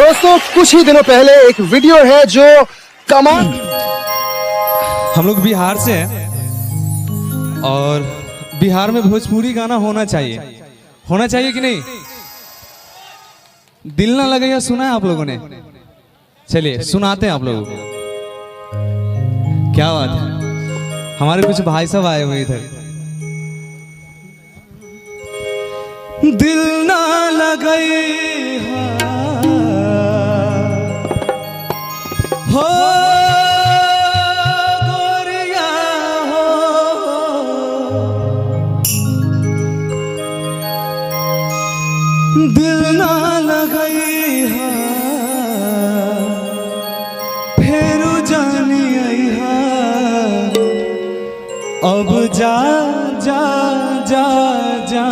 दोस्तों कुछ ही दिनों पहले एक वीडियो है जो कमाल। हम लोग बिहार से हैं और बिहार में भोजपुरी गाना होना चाहिए कि नहीं? दिल ना लगे या सुना है आप लोगों ने? चलिए सुनाते हैं आप लोगों को। क्या बात है, हमारे कुछ भाई साहब आए हुए इधर। दिल ना लगे हो गोरिया हो, दिल ना लगई हा फेरू जानी आई हा, अब जा जा जा जा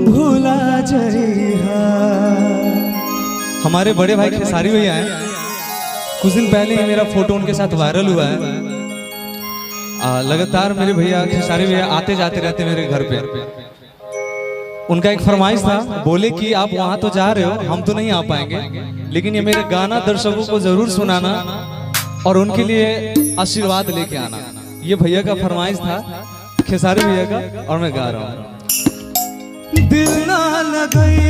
भूला जई हा। हमारे बड़े भाई खेसारी भैया हैं, कुछ दिन पहले ही मेरा फोटो उनके साथ वायरल हुआ है। लगातार मेरे भैया खेसारी भैया आते जाते रहते मेरे घर पे। उनका एक फरमाइश था, बोले कि आप वहां तो जा रहे हो, हम तो नहीं आ पाएंगे, लेकिन ये मेरे गाना दर्शकों को जरूर सुनाना और उनके लिए आशीर्वाद लेके आना। ये भैया का फरमाइश था, खेसारी भैया का, और मैं गा रहा हूँ। दिल ना लगई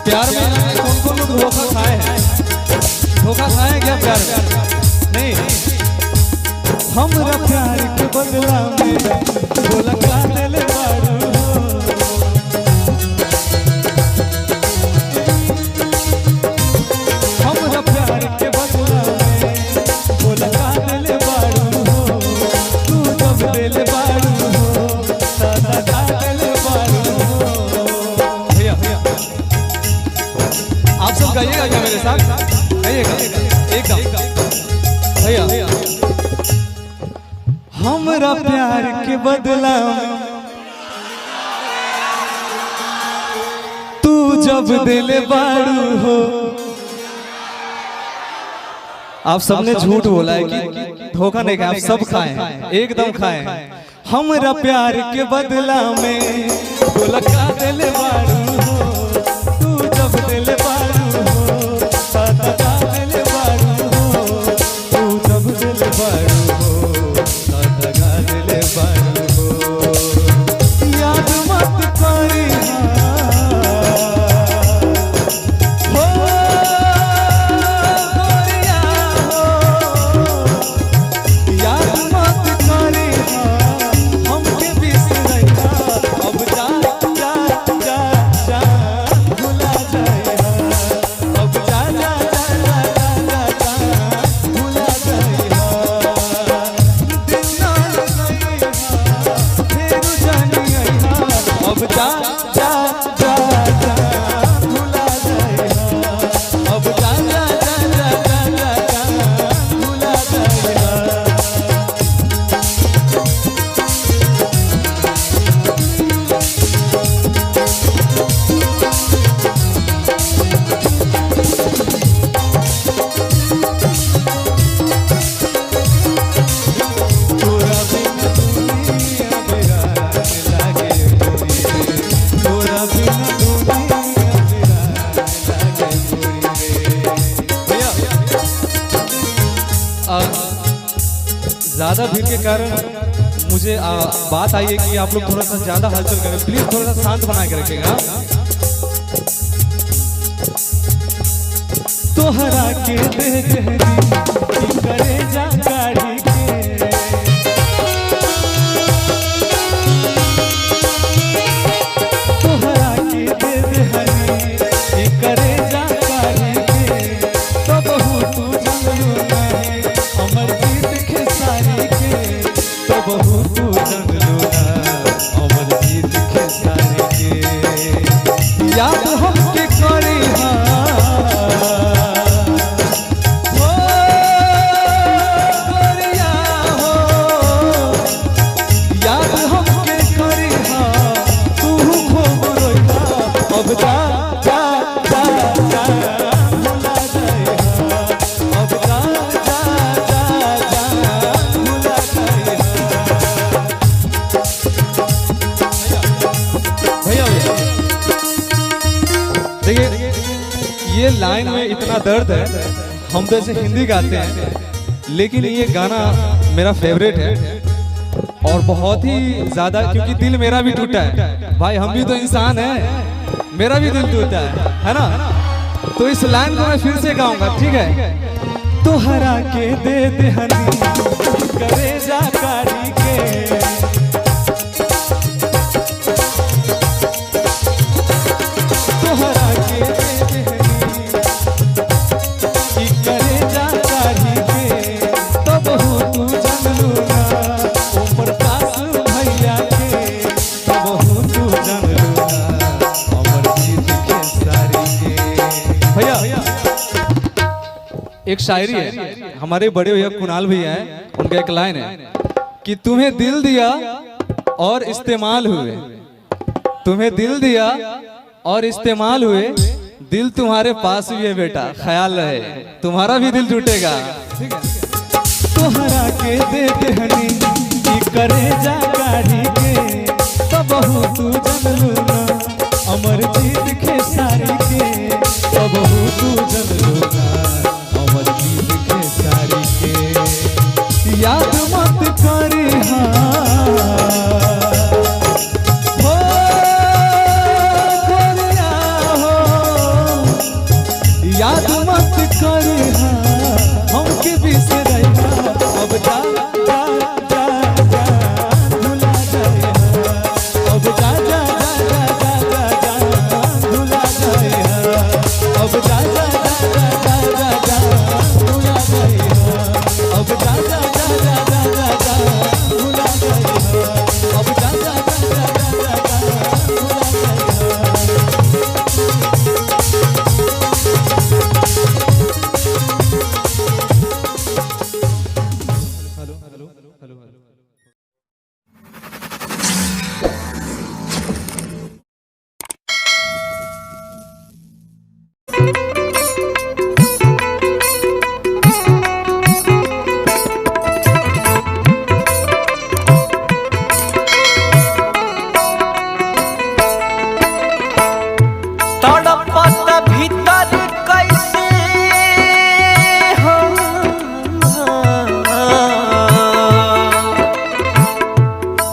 प्यार में कौन कौन लोग धोखा खाए हैं? धोखा खाए हैं क्या प्यार में? नहीं। हमरा प्यार के बदला में बोला का दिल बारू, हमरा प्यार के बदला में बोला का दिल बारू, तू जब दिल बारू दादा का दिल बारू। आप सब गाइएगा क्या मेरे साथ? गाइएगा एकदम भैया। हमरा प्यार के बदला तू जब दिल बारू हो। आप सबने झूठ बोला है कि धोखा नहीं खाया, आप सब खाए हैं, एकदम खाए हैं। हमरा प्यार के बदला में बोला का दिल बारू हो, तू जब दिल बारू हो, दादा का दिल बारू हो, तू जब दिल बारू हो, दादा का दिल बारू हो। याद मत करी हो गोरिया हो, याद मत करी हमके बिसरैया, अब जा जा जा ज्यादा भीड़ के कारण मुझे बात आई है कि आप लोग थोड़ा सा ज्यादा हलचल करें, प्लीज थोड़ा सा शांत बना के रखिएगा। तोहरा के दे देहरी करे जा गाड़ी के, तोहरा के दे देहरी करे जा गाड़ी के, तो बहु तू जनलू नहीं अमर जीत खेसारी के, तो बहु तू जनलू ना अमर जीत खेसारी के। याद हमके करी ये लाइन में इतना दर्द है, हम तो ऐसे हिंदी गाते हैं लेकिन ये गाना मेरा फेवरेट है और बहुत ही ज्यादा, क्योंकि दिल मेरा भी टूटा है भाई, हम भी तो इंसान हैं, मेरा भी दिल टूटा है ना। तो इस लाइन को मैं फिर से गाऊंगा, ठीक है। तोहरा के दे देहनी करे जा कारी के, तोहरा के दे देहनी करे जा कारी के, तो बहु तू जनलू ना ऊपर पास भैया के, तो बहु तू जनलू ना अमर जीत खेसारी के। भैया एक शायरी है, हमारे बड़े भैया कुणाल भैया हैं, उनका एक लाइन है कि तुम्हें दिल दिया और इस्तेमाल हुए, तुम्हें दिल दिया और इस्तेमाल हुए, दिल तुम्हारे पास भी है बेटा, ख्याल रहे तुम्हारा भी दिल टूटेगा, ठीक है। तोहरा के दे देहनी कि करे जा गाड़ी के, तो बहु तू जनलू ना अमर जीत खेसारी के, तो बहु तू जनलू ना अमर जीत खेसारी के। याद मत करी याद मत कर हमके बिसरैया, अब जा जा जा जा भुला जाए, अब जा जा जा जा जा जा भुला जाए, अब जा जा जा जा जा जा भुला जाए, अब जा जा जा जा जा जा भुला जाए, अब जा जा जा जा जा भुला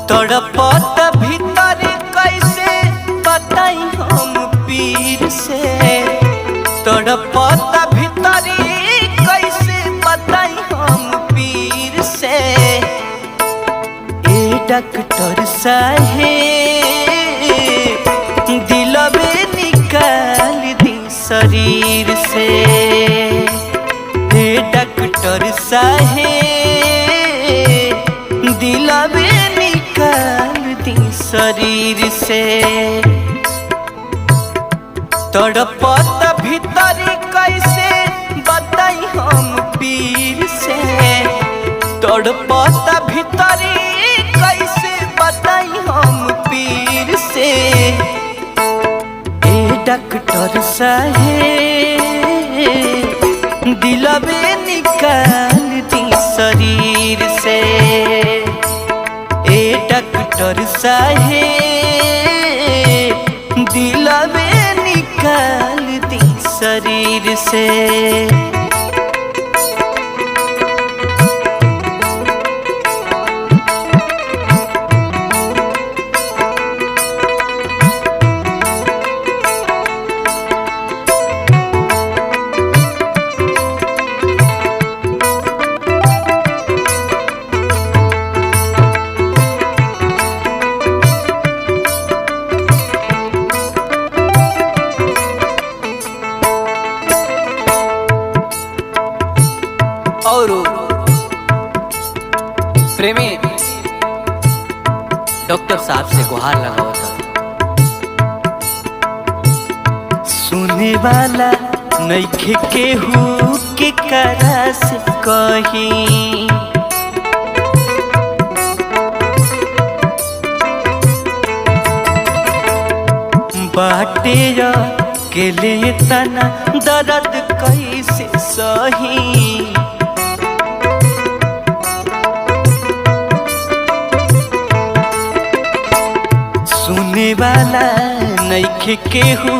तड़पत भीतर कैसे बताई हम पीर से, तड़पत भीतर कैसे बताई हम पीर से। ए डॉक्टर साहेब दिलवे निकाल दी शरीर से, ए डॉक्टर साहेब दिलवे निकाल दी शरीर से। तड़पत भीतर कैसे बताई हम पीर से, तड़पत भीतर कैसे बताई हम पीर से। ए डॉक्टर साहेब दिलवे निकाल दी शरीर से, ए डॉक्टर साहेब दिलवे निकाल दी शरीर से। प्रेमी डॉक्टर साहब से गुहार लगाओ था, सुने वाला नइखे केहू के करा से कही, बाटे के लिए तना दर्द कैसे सही, सुने वाला नइखे केहू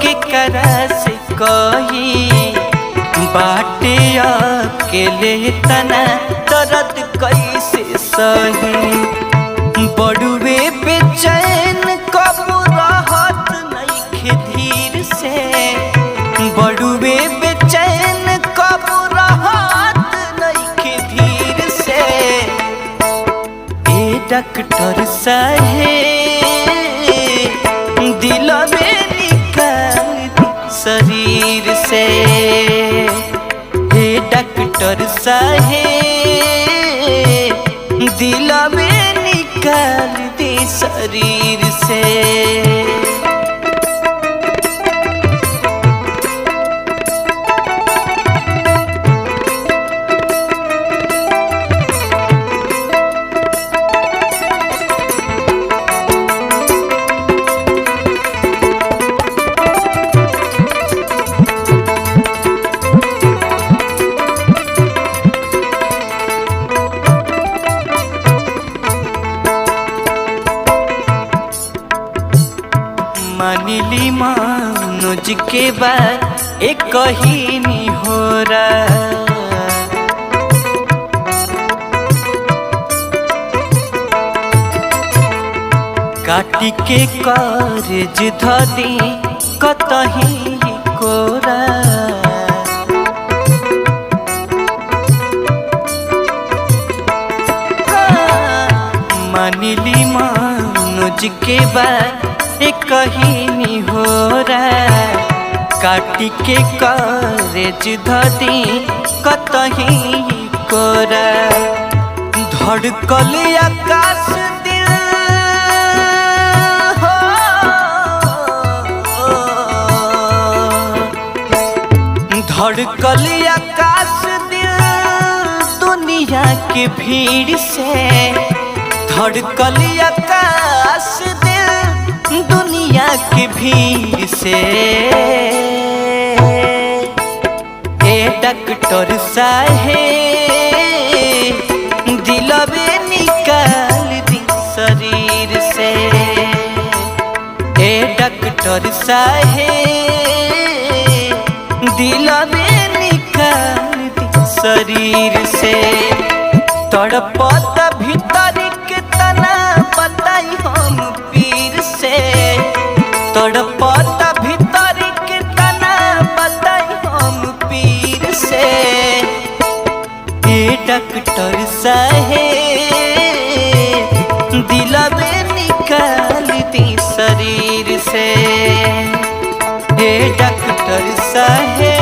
के करा से कही, बाटे के लिए तना दर्द कैसे सही, बड़ुए बेचैन कब रहत नइखे धीर से, बड़ुए बेचैन कब रहत नइखे धीर से, ए डॉक्टर साहेब दिल में निकाल दी शरीर से, ए डॉक्टर साहेब दिल में निकाल दी शरीर से। मानिली मनोज के बाद एक ही नहीं हो रहा, काटी के कारेज धदी कतही कोरा, मानिली मनोज के बाद एक ही नहीं हो रहा, काटी के कारेज धदी कतही कोरा, धड़कल आकाश दिल हो, धड़कल आकाश दिल दुनिया के भीड़ से, धड़कल आकाश दुनिया की भीड़ से, ए डॉक्टर साहेब दिलवे निकाल दी शरीर से, ए डॉक्टर साहेब दिलवे निकाल दी शरीर से, तड़पत भीतर के तना बताई हम पीर से, तड़पत भीतर के तना बताई हम पीर से, ए डॉक्टर साहेब दिलवे निकाल दी शरीर से, ए डॉक्टर साहेब